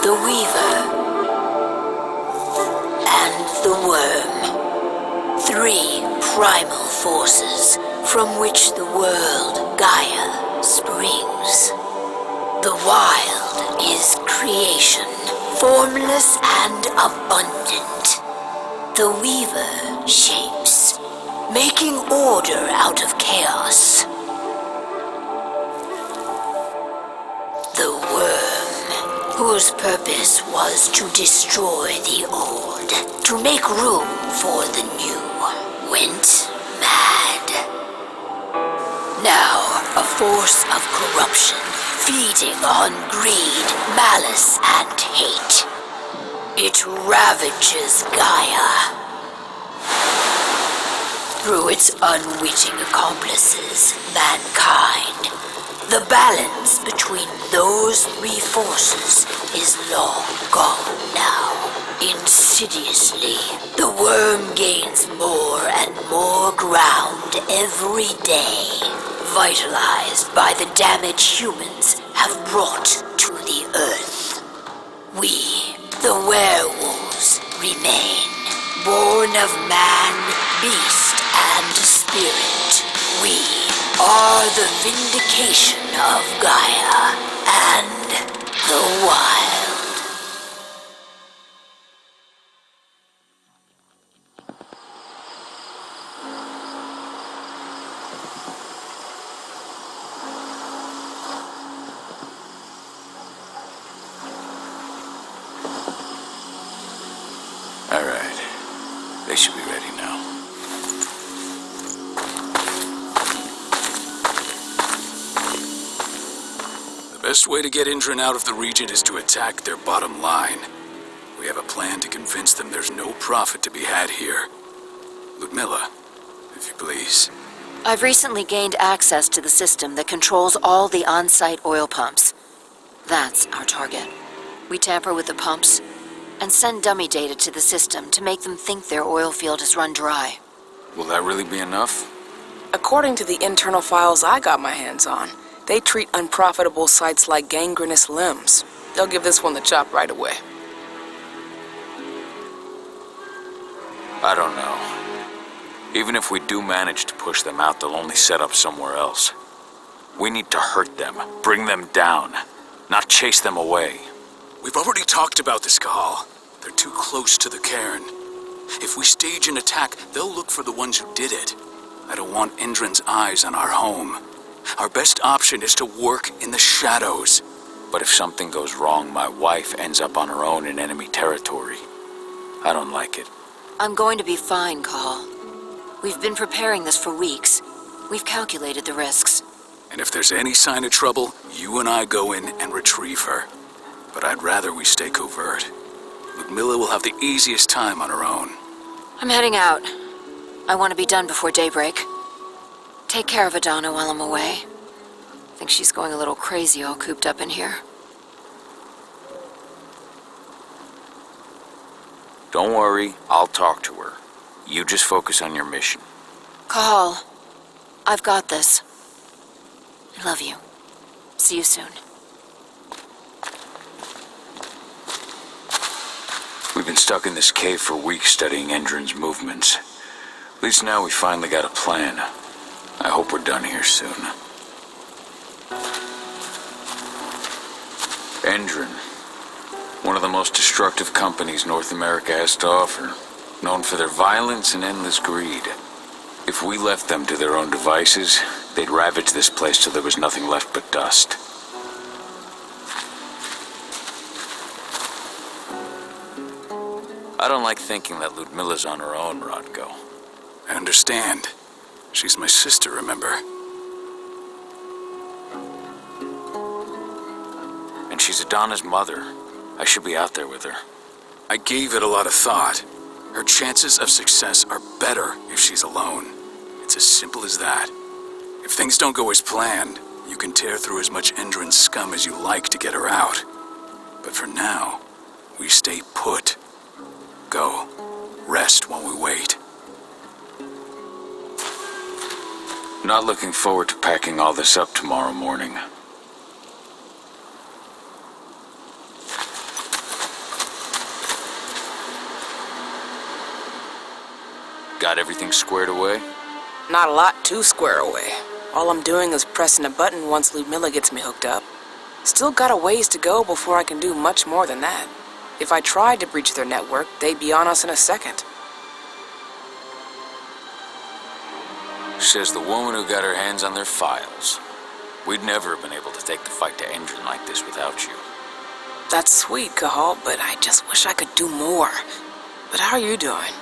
the Weaver, and the Worm. 3 primal forces from which the world, Gaia, springs. The wild is creation, formless and abundant. The Weaver shapes, making order out of chaos. The Worm, whose purpose was to destroy the old, to make room for the new, went mad. Now, a force of corruption, feeding on greed, malice, and hate. It ravages Gaia. Through its unwitting accomplices, mankind, the balance between those 3 forces is long gone now. Insidiously, the Worm gains more and more ground every day, vitalized by the damage humans have brought to the Earth. We, the werewolves, remain, born of man, beast, and spirit. We are the vindication of Gaia and the wild. All right. They should be ready now. The best way to get Indran out of the region is to attack their bottom line. We have a plan to convince them there's no profit to be had here. Ludmilla, if you please. I've recently gained access to the system that controls all the on-site oil pumps. That's our target. We tamper with the pumps and send dummy data to the system to make them think their oil field has run dry. Will that really be enough? According to the internal files I got my hands on, they treat unprofitable sites like gangrenous limbs. They'll give this one the chop right away. I don't know. Even if we do manage to push them out, they'll only set up somewhere else. We need to hurt them, bring them down, not chase them away. We've already talked about this, Kahal. They're too close to the cairn. If we stage an attack, they'll look for the ones who did it. I don't want Indran's eyes on our home. Our best option is to work in the shadows. But if something goes wrong, my wife ends up on her own in enemy territory. I don't like it. I'm going to be fine, Call. We've been preparing this for weeks. We've calculated the risks. And if there's any sign of trouble, you and I go in and retrieve her. But I'd rather we stay covert. Ludmilla will have the easiest time on her own. I'm heading out. I want to be done before daybreak. Take care of Adana while I'm away. I think she's going a little crazy all cooped up in here. Don't worry, I'll talk to her. You just focus on your mission. Call. I've got this. I love you. See you soon. We've been stuck in this cave for weeks studying Indran's movements. At least now we finally got a plan. I hope we're done here soon. Indran. One of the most destructive companies North America has to offer. Known for their violence and endless greed. If we left them to their own devices, they'd ravage this place till there was nothing left but dust. I don't like thinking that Ludmilla's on her own, Rodko. I understand. She's my sister, remember? And she's Adana's mother. I should be out there with her. I gave it a lot of thought. Her chances of success are better if she's alone. It's as simple as that. If things don't go as planned, you can tear through as much Indran scum as you like to get her out. But for now, we stay put. Go. Rest while we wait. Not looking forward to packing all this up tomorrow morning. Got everything squared away? Not a lot to square away. All I'm doing is pressing a button once Ludmilla gets me hooked up. Still got a ways to go before I can do much more than that. If I tried to breach their network, they'd be on us in a second. Says the woman who got her hands on their files. We'd never have been able to take the fight to Endron like this without you. That's sweet, Cahal, but I just wish I could do more. But how are you doing?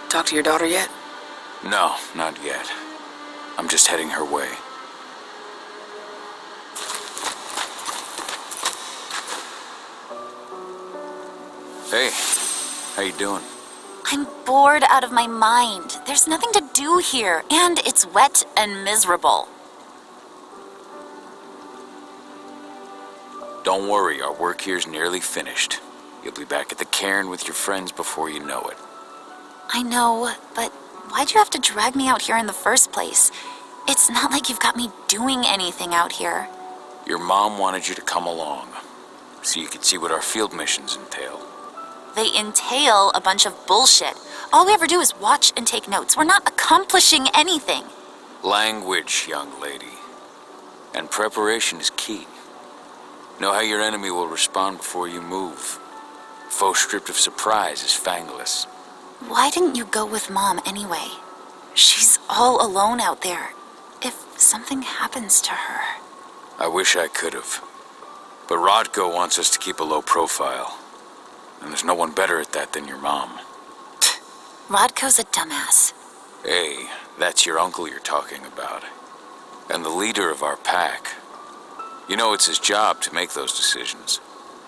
Talk to your daughter yet? No, not yet. I'm just heading her way. Hey, how you doing? I'm bored out of my mind. There's nothing to do here, and it's wet and miserable. Don't worry, our work here's nearly finished. You'll be back at the cairn with your friends before you know it. I know, but why'd you have to drag me out here in the first place? It's not like you've got me doing anything out here. Your mom wanted you to come along, so you could see what our field missions entail. They entail a bunch of bullshit. All we ever do is watch and take notes. We're not accomplishing anything. Language, young lady. And preparation is key. Know how your enemy will respond before you move. Faux stripped of surprise is fangless. Why didn't you go with Mom anyway? She's all alone out there. If something happens to her... I wish I could have. But Rodko wants us to keep a low profile. And there's no one better at that than your mom. Rodko's a dumbass. Hey, that's your uncle you're talking about. And the leader of our pack. You know it's his job to make those decisions.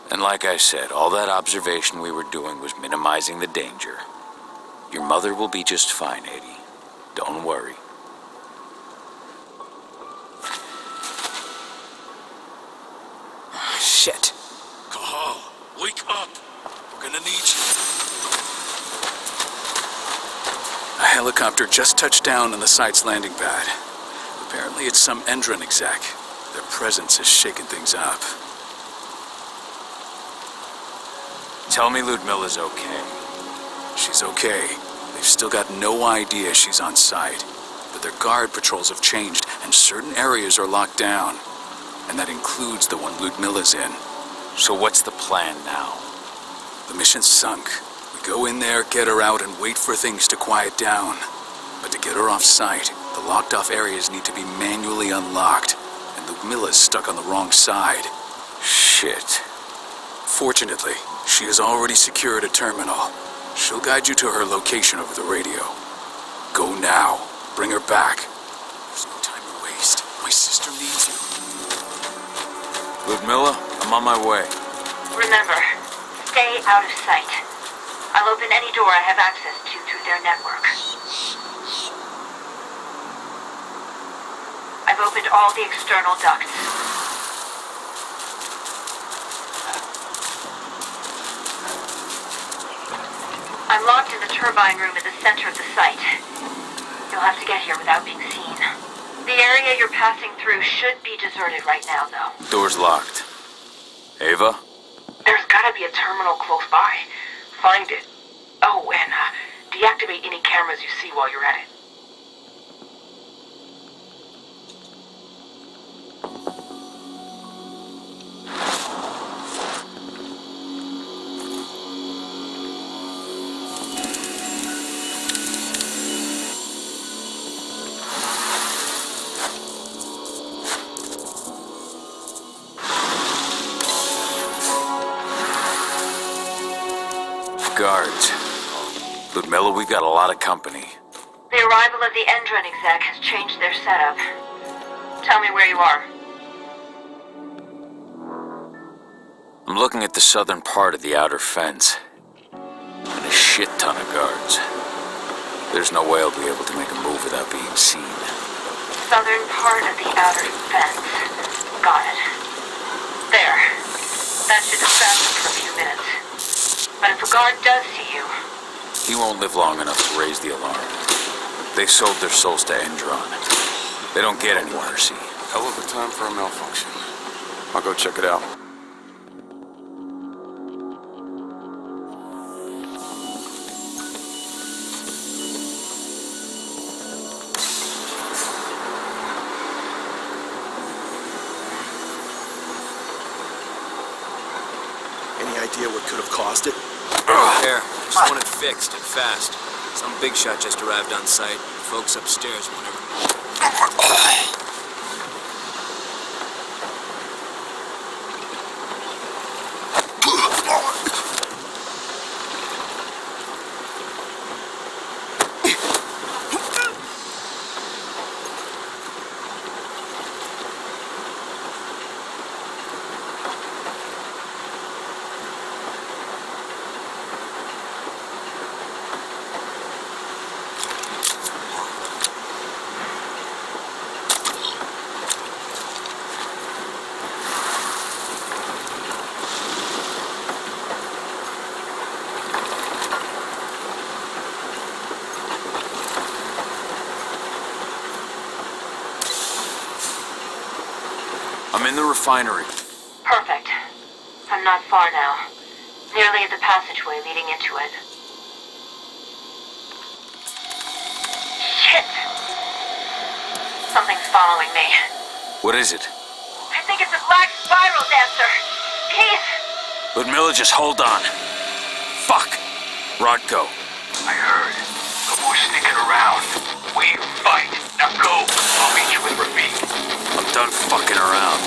And like I said, all that observation we were doing was minimizing the danger. Your mother will be just fine, Eddie. Don't worry. Shit. Cahal, wake up. We're gonna need you. A helicopter just touched down on the site's landing pad. Apparently it's some Endron exec. Their presence has shaken things up. Tell me Ludmilla's okay. She's okay. They've still got no idea she's on site. But their guard patrols have changed, and certain areas are locked down. And that includes the one Ludmilla's in. So what's the plan now? The mission's sunk. We go in there, get her out, and wait for things to quiet down. But to get her off site, the locked-off areas need to be manually unlocked. And Ludmilla's stuck on the wrong side. Shit. Fortunately, she has already secured a terminal. She'll guide you to her location over the radio. Go now. Bring her back. There's no time to waste. My sister needs you. Ludmilla, I'm on my way. Remember, stay out of sight. I'll open any door I have access to through their network. I've opened all the external ducts. I'm locked in the turbine room at the center of the site. You'll have to get here without being seen. The area you're passing through should be deserted right now, though. Door's locked. Ava? There's gotta be a terminal close by. Find it. Oh, and deactivate any cameras you see while you're at it. Guards. Ludmilla, we've got a lot of company. The arrival of the Endron exec has changed their setup. Tell me where you are. I'm looking at the southern part of the outer fence. And a shit ton of guards. There's no way I'll be able to make a move without being seen. Southern part of the outer fence. Got it. There. That should distract them for a few minutes. But if a guard does see you... He won't live long enough to raise the alarm. They sold their souls to Endron. They don't get any mercy. Hell of a time for a malfunction. I'll go check it out. Any idea what could have caused it? There. Just want it fixed and fast. Some big shot just arrived on site. Folks upstairs whenever. I'm in the refinery. Perfect. I'm not far now. Nearly at the passageway leading into it. Shit! Something's following me. What is it? I think it's a black spiral dancer. Keith! Ludmilla, just hold on. Fuck! Rodko. I heard. But we're sneaking around. We fight. Now go. I'll meet you in Ravine. I'm done fucking around.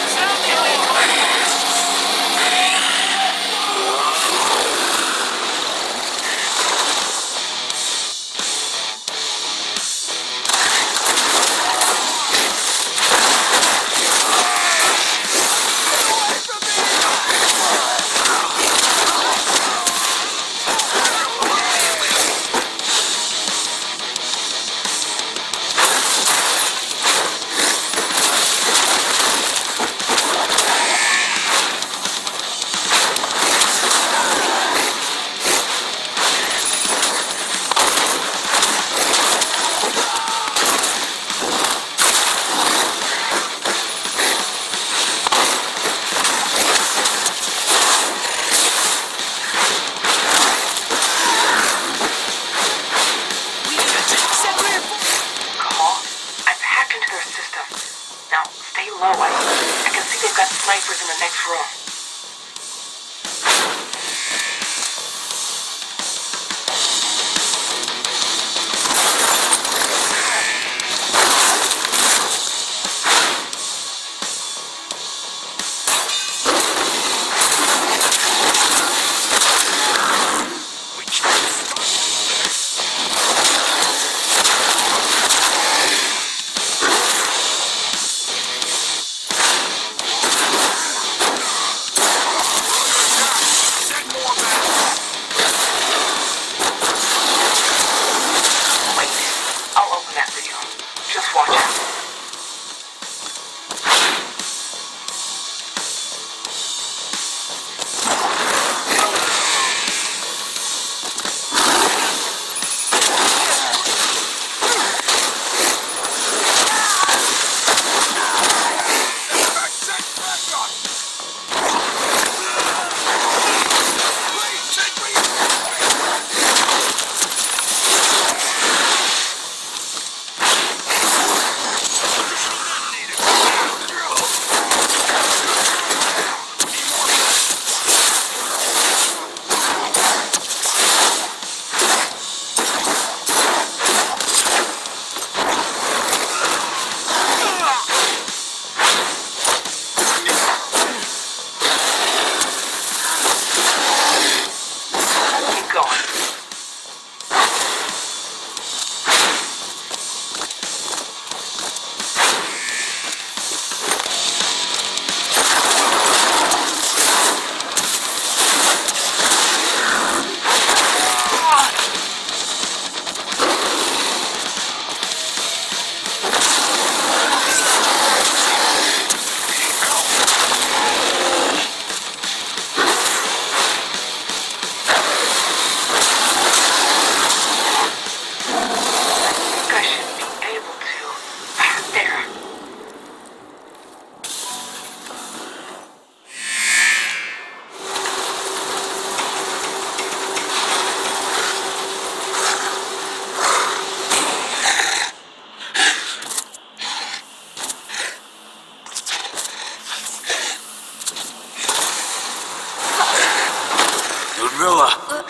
Ludmilla!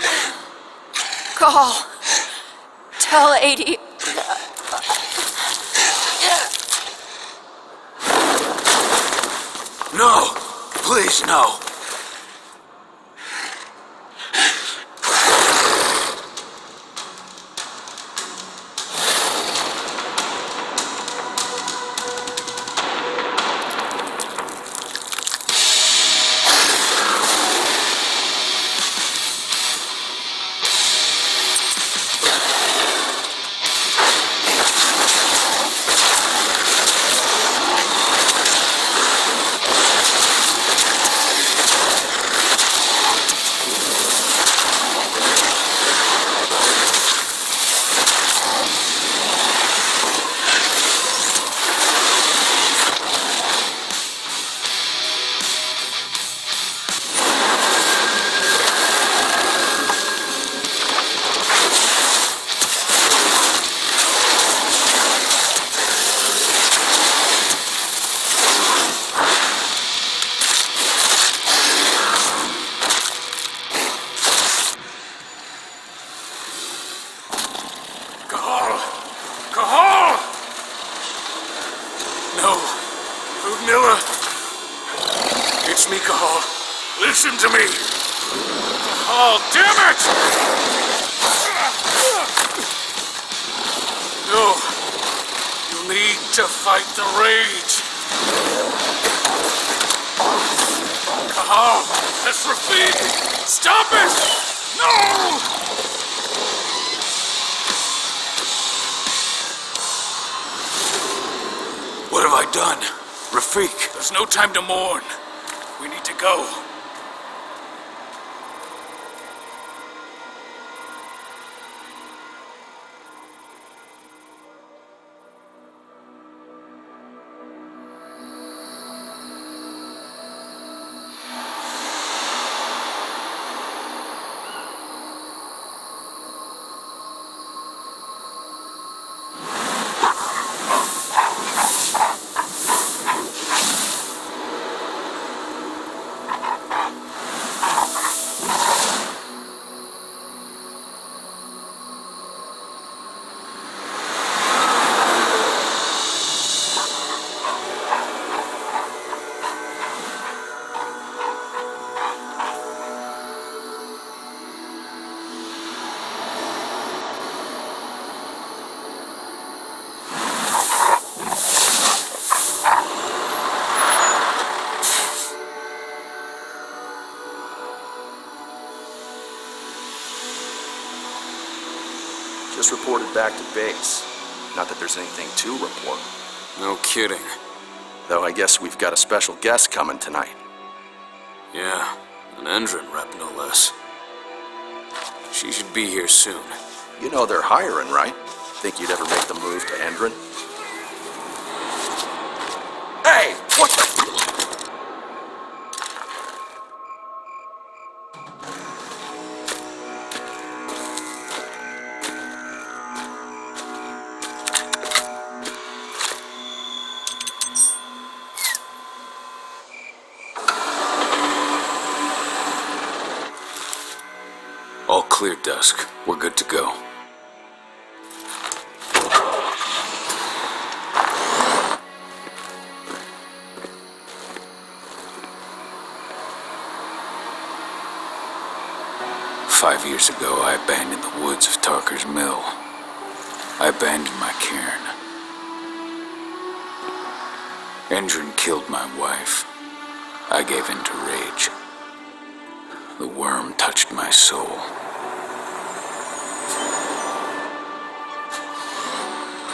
Call. Tell 80. No! Please, no! It's me, Cahal. Listen to me. Oh, damn it! No. You need to fight the rage. Cahal, that's Rafik. Stop it! No! What have I done? Rafik! There's no time to mourn. We need to go. Just reported back to base. Not that there's anything to report. No kidding. Though I guess we've got a special guest coming tonight. Yeah, an Endron rep, no less. She should be here soon. You know they're hiring, right? Think you'd ever make the move to Endron? Hey! What the... All clear, Dusk. We're good to go. Five years ago, I abandoned the woods of Tarker's Mill. I abandoned my cairn. Endron killed my wife. I gave in to rage. The worm touched my soul.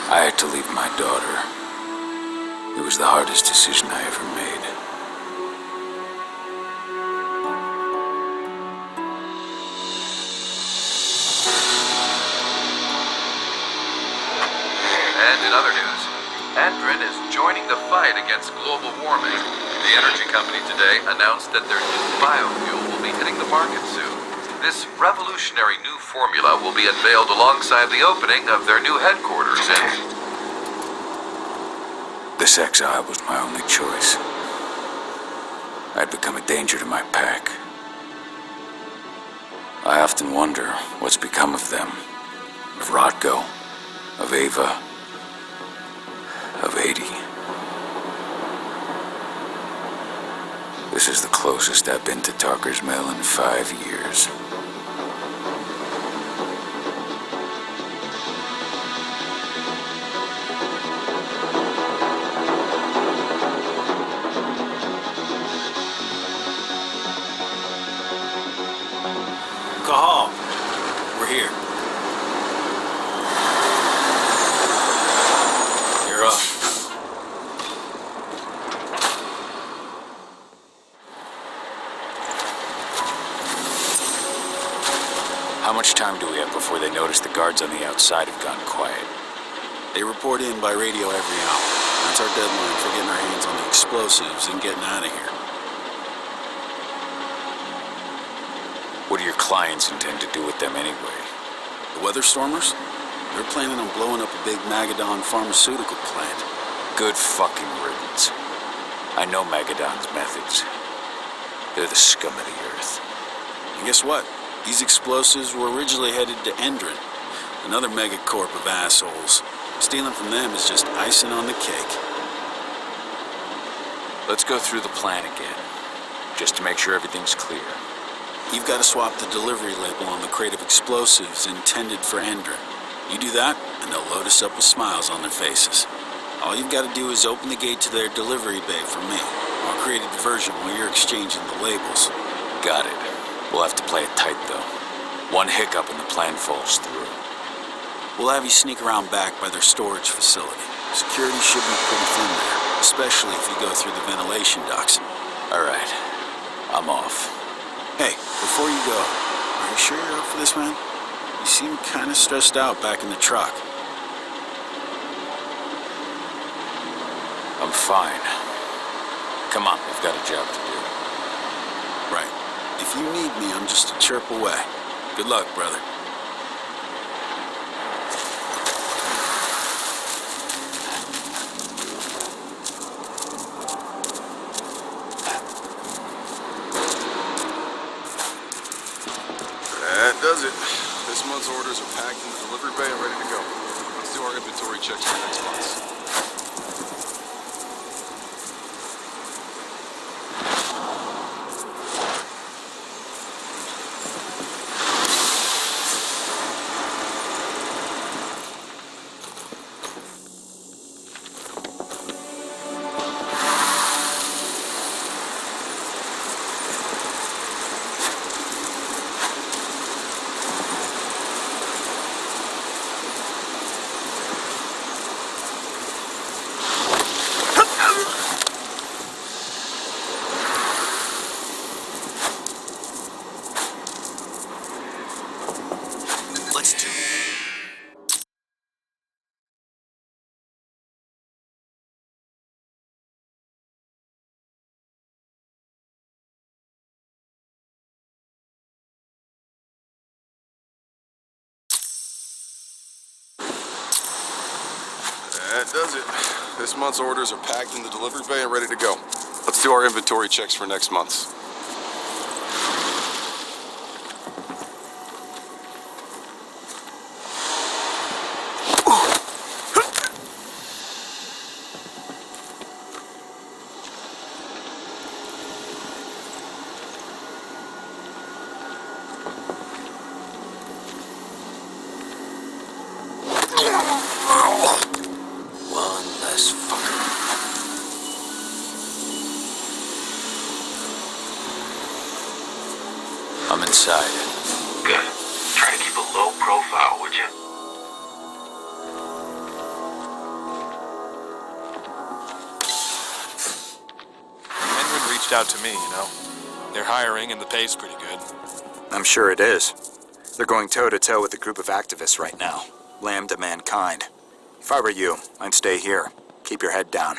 I had to leave my daughter. It was the hardest decision I ever made. And in other news, Endron is joining the fight against global warming. The energy company today announced that their new biofuel will be hitting the market soon. This revolutionary new formula will be unveiled alongside the opening of their new headquarters in... This exile was my only choice. I'd become a danger to my pack. I often wonder what's become of them. Of Rotko, of Ava, of 80. This is the closest I've been to Talker's Mill in 5 years. Cahal, we're here. You're up. How much time do we have before they notice the guards on the outside have gone quiet? They report in by radio every hour. That's our deadline for getting our hands on the explosives and getting out of here. What do your clients intend to do with them anyway? The Weatherstormers? They're planning on blowing up a big Magadon pharmaceutical plant. Good fucking riddance. I know Magadon's methods. They're the scum of the earth. And guess what? These explosives were originally headed to Endron, another megacorp of assholes. Stealing from them is just icing on the cake. Let's go through the plan again, just to make sure everything's clear. You've got to swap the delivery label on the crate of explosives intended for Endron. You do that, and they'll load us up with smiles on their faces. All you've got to do is open the gate to their delivery bay for me. I'll create a diversion while you're exchanging the labels. Got it. We'll have to play it tight, though. One hiccup and the plan falls through. We'll have you sneak around back by their storage facility. Security should be pretty thin there, especially if you go through the ventilation ducts. All right. I'm off. Hey, before you go, are you sure you're up for this, man? You seem kind of stressed out back in the truck. I'm fine. Come on, we've got a job to do. Right. If you need me, I'm just a chirp away. Good luck, brother. That does it. This month's orders are packed in the delivery bay and ready to go. Let's do our inventory checks for next month. That does it. This month's orders are packed in the delivery bay and ready to go. Let's do our inventory checks for next month. I'm inside. Good. Try to keep a low profile, would you? Henry reached out to me, you know. They're hiring and the pay's pretty good. I'm sure it is. They're going toe-to-toe with a group of activists right now. Lambda mankind. If I were you, I'd stay here. Keep your head down.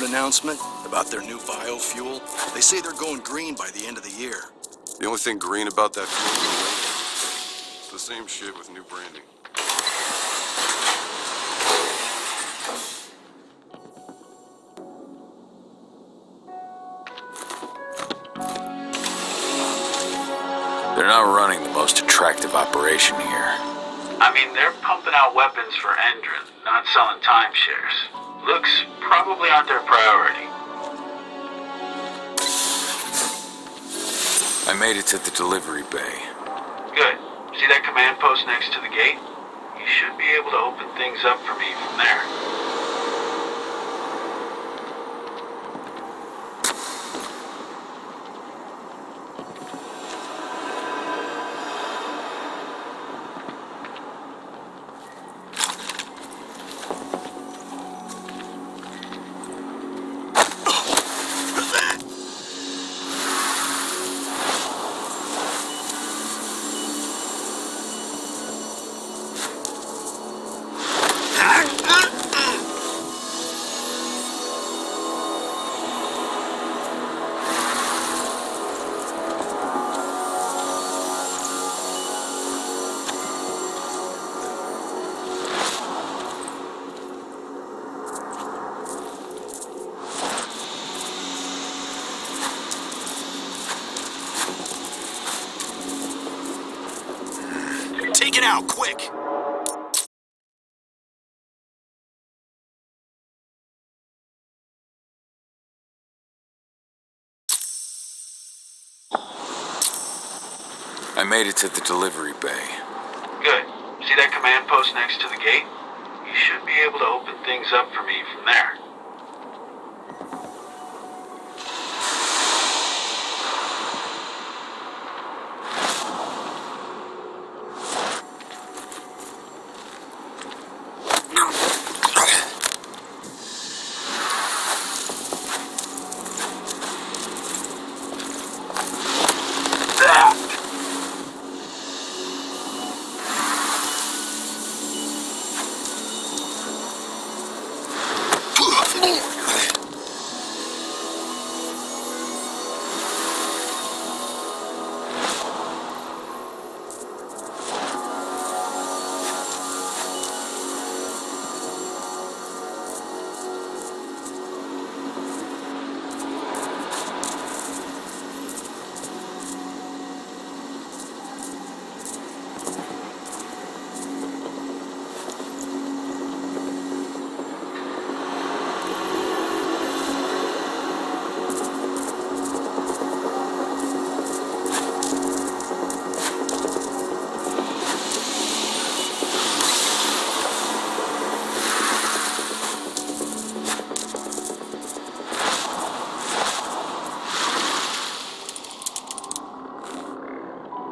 an announcement about their new biofuel? They say they're going green by the end of the year. The only thing green about that fuel is the label. It's the same shit with new branding. They're not running the most attractive operation here. I mean, they're pumping out weapons for Endron, not selling timeshares. Looks probably aren't their priority. I made it to the delivery bay. Good. See that command post next to the gate? You should be able to open things up for me from there. Take it out, quick! I made it to the delivery bay. Good. See that command post next to the gate? You should be able to open things up for me from there.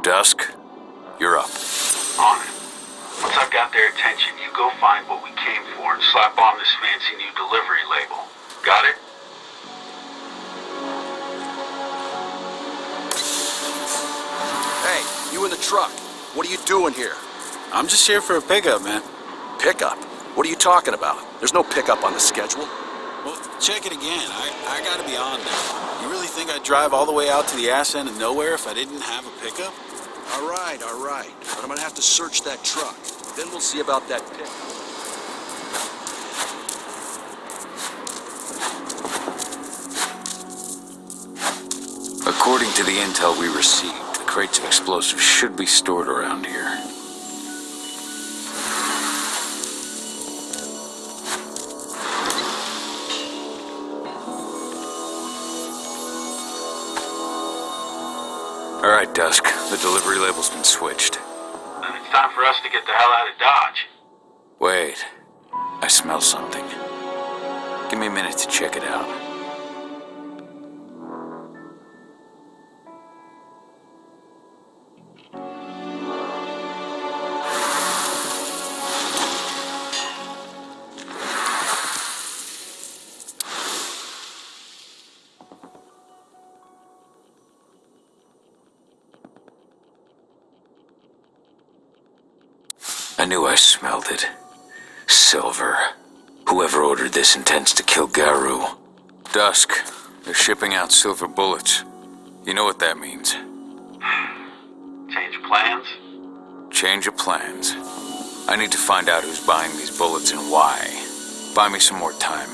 Dusk, you're up. On it. Once I've got their attention, you go find what we came for and slap on this fancy new delivery label. Got it? Hey, you in the truck. What are you doing here? I'm just here for a pickup, man. Pickup? What are you talking about? There's no pickup on the schedule. Well, check it again. I gotta be on now. You really think I'd drive all the way out to the ass end of nowhere if I didn't have a pickup? All right. But I'm gonna have to search that truck. Then we'll see about that pickup. According to the intel we received, the crates of explosives should be stored around here. All right, Dusk. The delivery label's been switched. Then it's time for us to get the hell out of Dodge. Wait. I smell something. Give me a minute to check it out. I knew I smelled it. Silver. Whoever ordered this intends to kill Garu. Dusk. They're shipping out silver bullets. You know what that means. Change of plans? Change of plans. I need to find out who's buying these bullets and why. Buy me some more time.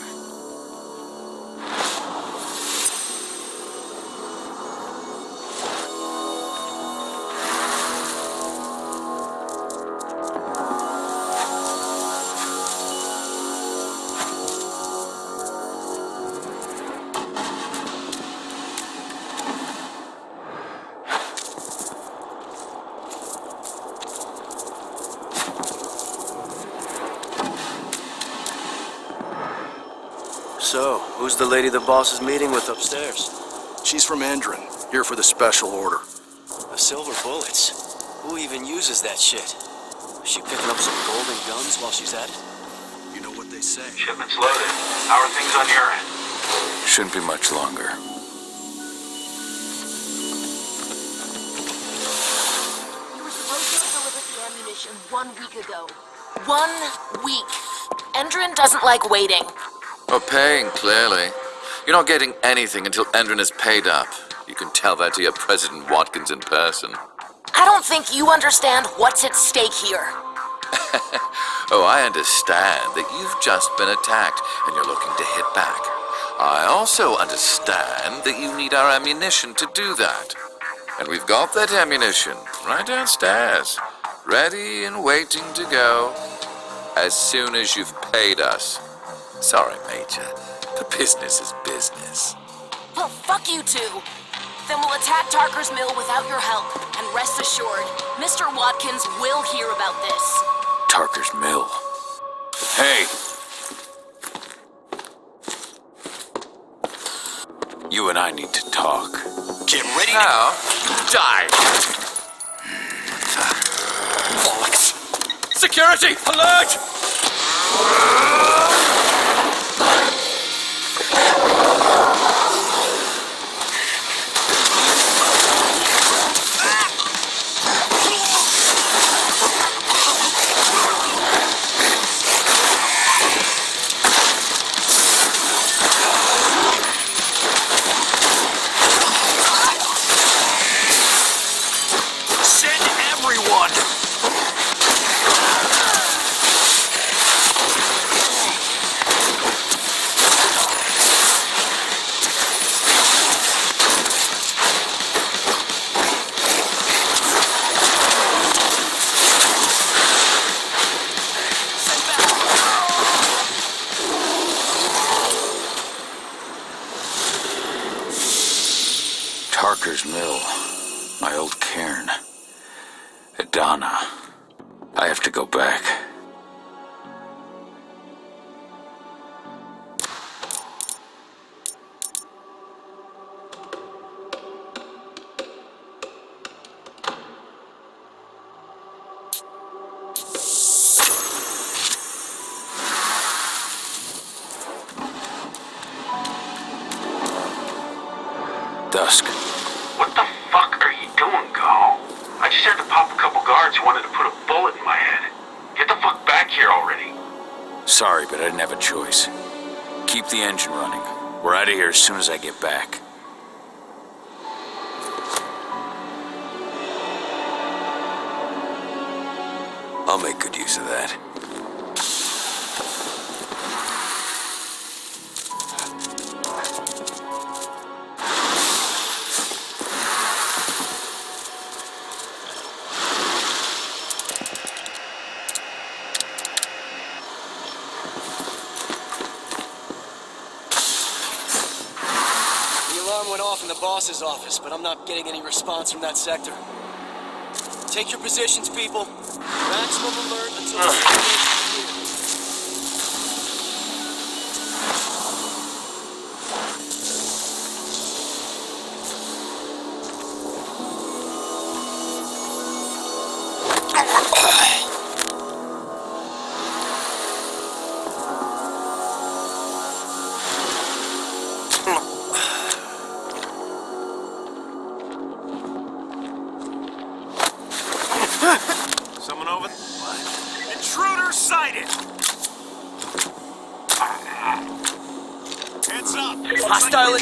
So, who's the lady the boss is meeting with upstairs? She's from Endron, here for the special order. The silver bullets? Who even uses that shit? Is she picking up some golden guns while she's at it? You know what they say. Shipment's loaded. How are things on your end? Shouldn't be much longer. You were supposed to have delivered the ammunition 1 week ago. 1 week. Endron doesn't like waiting. Or paying, clearly. You're not getting anything until Endron is paid up. You can tell that to your President Watkins in person. I don't think you understand what's at stake here. Oh, I understand that you've just been attacked and you're looking to hit back. I also understand that you need our ammunition to do that. And we've got that ammunition right downstairs, ready and waiting to go as soon as you've paid us. Sorry, Major. The business is business. Well, fuck you two. Then we'll attack Tarker's Mill without your help. And rest assured, Mr. Watkins will hear about this. Tarker's Mill. Hey! You and I need to talk. Get ready Now, die! Bollocks! Security! Alert! Send everyone! Tarker's Mill. My old cairn. Adana. I have to go back. Dusk. What the fuck are you doing, Go? I just had to pop a couple guards who wanted to put a bullet in my head. Get the fuck back here already. Sorry, but I didn't have a choice. Keep the engine running. We're out of here as soon as I get back. I'll make good use of that. Went off in the boss's office, but I'm not getting any response from that sector. Take your positions, people. Maximum alert until the situation Someone over? Intruder Hostile.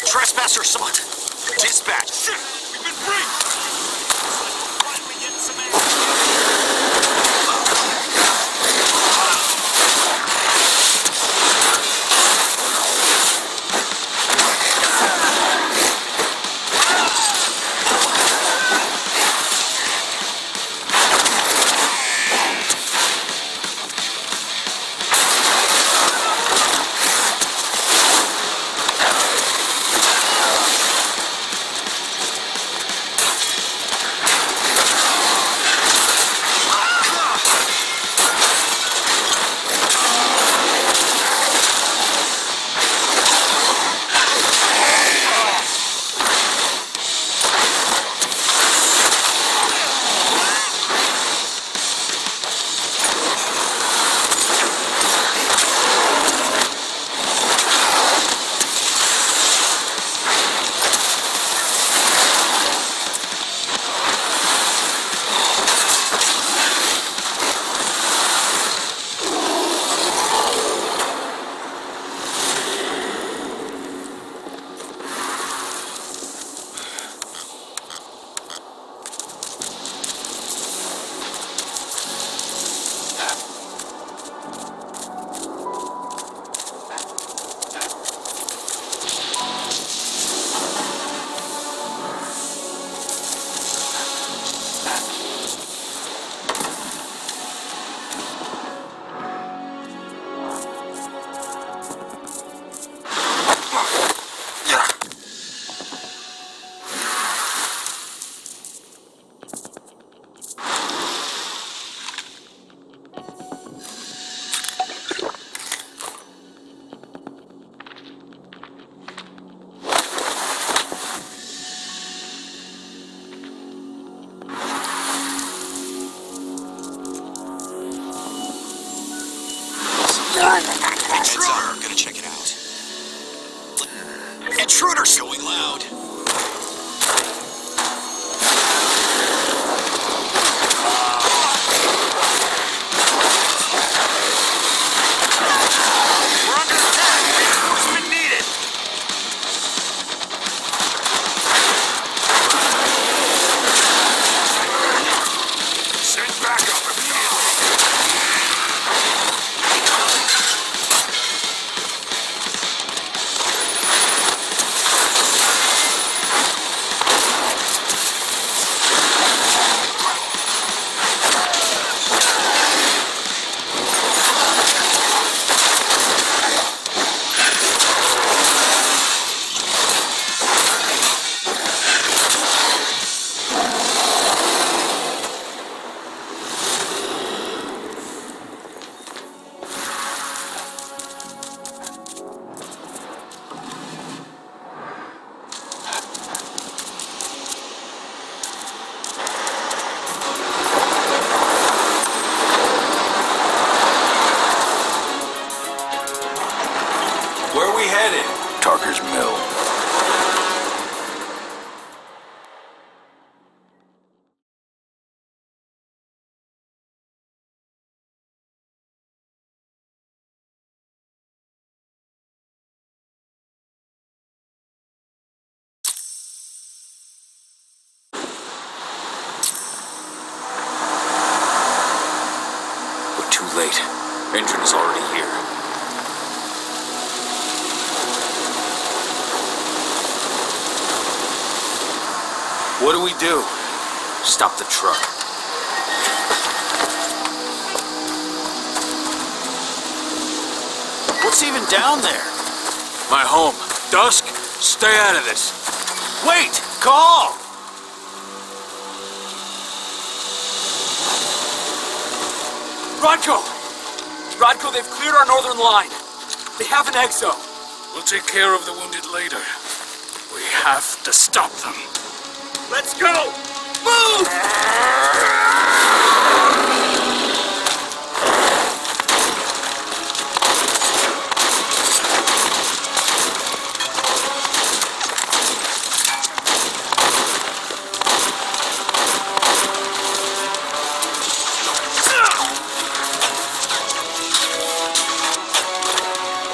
Trespasser sought. Dispatch. We've been briefed. Finally getting some Intruder! Gonna check it out. Intruder's going loud. We're under attack. Reinforcement needed. Send backup immediately. Get it! Tarker's Mill. We're too late. Engine is already here. What do we do? Stop the truck. What's even down there? My home. Dusk, stay out of this. Wait! Call! Rodko! Rodko, they've cleared our northern line. They have an exo. We'll take care of the wounded later. We have to stop them. Let's go! Move!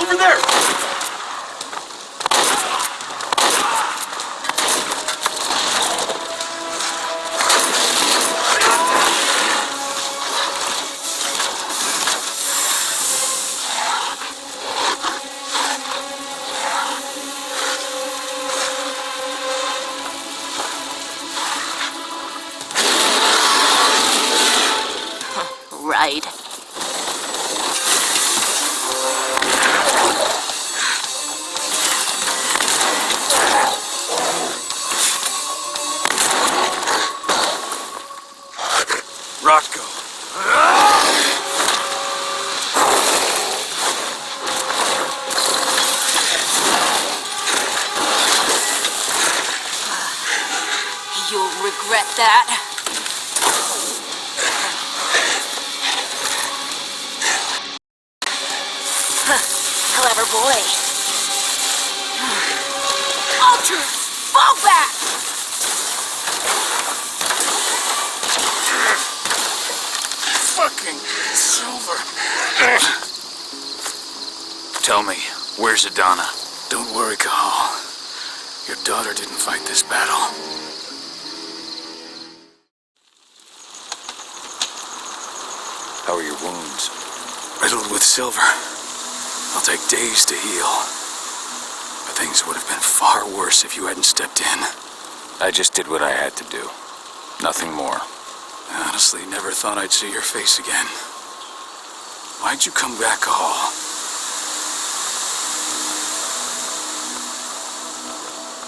Over there! Right. Rodko. You'll regret that. Clever boy. Ultras, fall back! Fucking Silver. Tell me, where's Adana? Don't worry, Cahal. Your daughter didn't fight this battle. How are your wounds? Riddled with silver. I'll take days to heal. But things would have been far worse if you hadn't stepped in. I just did what I had to do. Nothing more. I honestly never thought I'd see your face again. Why'd you come back, Cahal?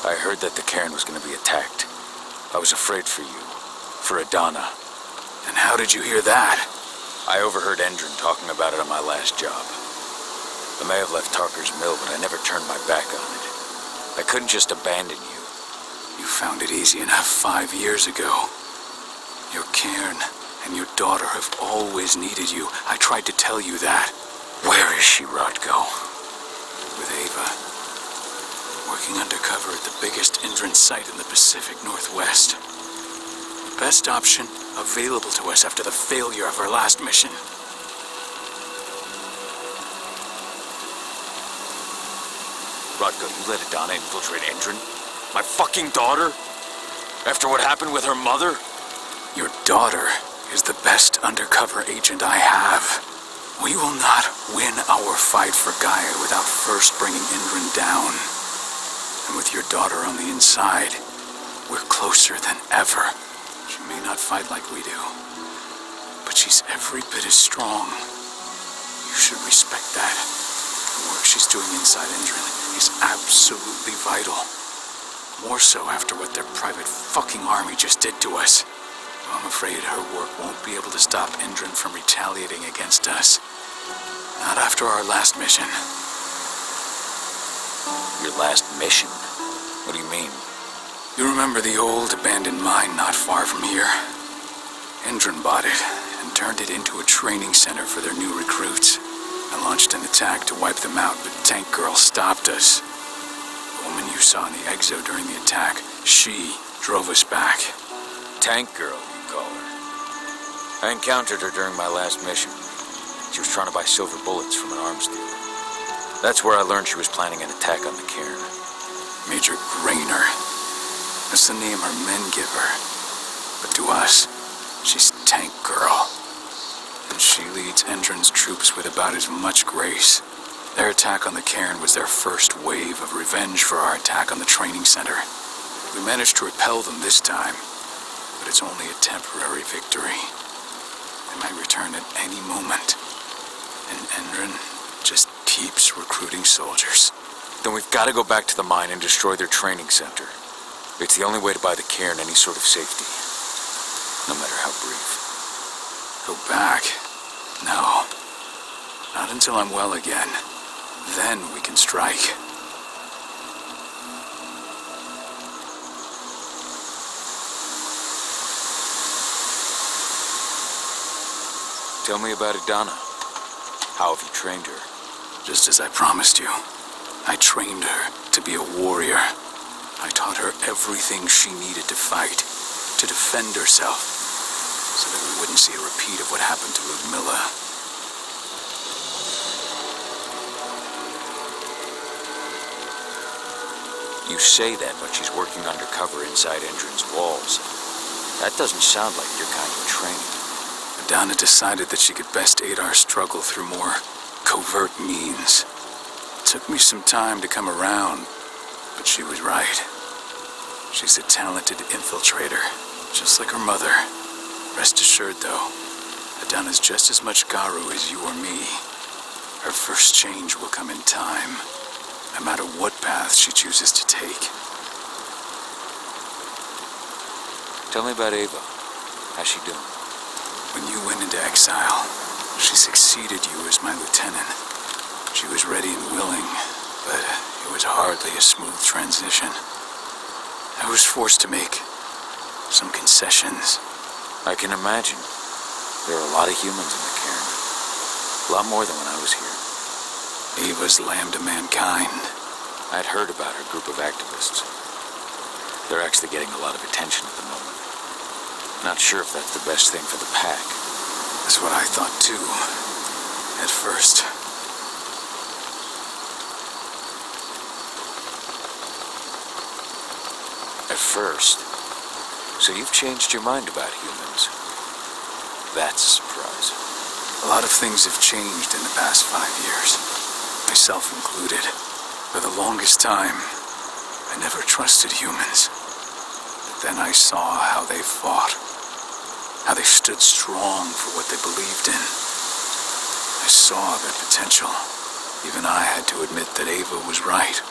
I heard that the cairn was going to be attacked. I was afraid for you. For Adana. And how did you hear that? I overheard Endron talking about it on my last job. I may have left Tarker's Mill, but I never turned my back on it. I couldn't just abandon you. You found it easy enough 5 years ago. Your cairn and your daughter have always needed you. I tried to tell you that. Where is she, Rodko? With Ava. Working undercover at the biggest entrance site in the Pacific Northwest. The best option available to us after the failure of our last mission. Rodko, you let Adana infiltrate Endron? My fucking daughter? After what happened with her mother? Your daughter is the best undercover agent I have. We will not win our fight for Gaia without first bringing Endron down. And with your daughter on the inside, we're closer than ever. She may not fight like we do, but she's every bit as strong. You should respect that. The work she's doing inside Endron is absolutely vital. More so after what their private fucking army just did to us. I'm afraid her work won't be able to stop Endron from retaliating against us. Not after our last mission. Your last mission? What do you mean? You remember the old abandoned mine not far from here? Endron bought it and turned it into a training center for their new recruits. I launched an attack to wipe them out, but Tank Girl stopped us. The woman you saw in the exo during the attack, she drove us back. Tank Girl, you call her. I encountered her during my last mission. She was trying to buy silver bullets from an arms dealer. That's where I learned she was planning an attack on the cairn. Major Grainer. That's the name her men give her. But to us, she's Tank Girl. And she leads Endron's troops with about as much grace. Their attack on the cairn was their first wave of revenge for our attack on the training center. We managed to repel them this time, but it's only a temporary victory. They might return at any moment. And Endron just keeps recruiting soldiers. Then we've got to go back to the mine and destroy their training center. It's the only way to buy the cairn any sort of safety, no matter how brief. Go back? No. Not until I'm well again. Then we can strike. Tell me about Adana. How have you trained her? Just as I promised you. I trained her to be a warrior. I taught her everything she needed to fight, to defend herself, so that we wouldn't see a repeat of what happened to Ludmilla. You say that, but she's working undercover inside Endron's walls. That doesn't sound like your kind of training. Adana decided that she could best aid our struggle through more covert means. It took me some time to come around, but she was right. She's a talented infiltrator, just like her mother. Rest assured, though, Adana's just as much Garu as you or me. Her first change will come in time, no matter what path she chooses to take. Tell me about Ava. How's she doing? When you went into exile, she succeeded you as my lieutenant. She was ready and willing, but it was hardly a smooth transition. I was forced to make some concessions. I can imagine. There are a lot of humans in the cairn. A lot more than when I was here. Ava's lamb to mankind. I'd heard about her group of activists. They're actually getting a lot of attention at the moment. Not sure if that's the best thing for the pack. That's what I thought too, at first. At first? So you've changed your mind about humans? That's a surprise. A lot of things have changed in the past 5 years, myself included. For the longest time, I never trusted humans. But then I saw how they fought, how they stood strong for what they believed in. I saw their potential. Even I had to admit that Ava was right.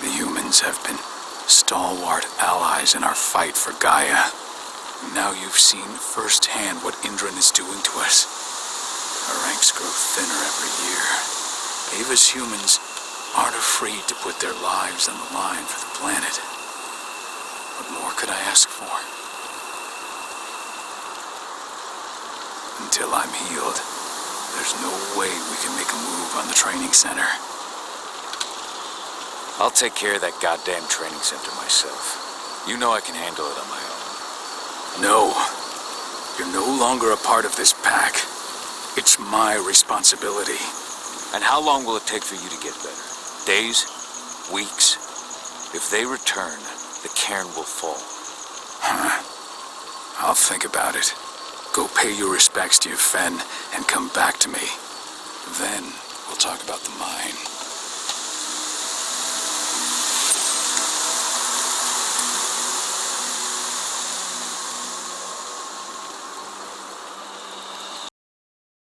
The humans have been stalwart allies in our fight for Gaia. Now you've seen firsthand what Endron is doing to us. Our ranks grow thinner every year. Ava's humans aren't afraid to put their lives on the line for the planet. What more could I ask for? Until I'm healed, there's no way we can make a move on the training center. I'll take care of that goddamn training center myself. You know I can handle it on my own. No. You're no longer a part of this pack. It's my responsibility. And how long will it take for you to get better? Days? Weeks? If they return, the cairn will fall. I'll think about it. Go pay your respects to your Fen and come back to me. Then we'll talk about the mine.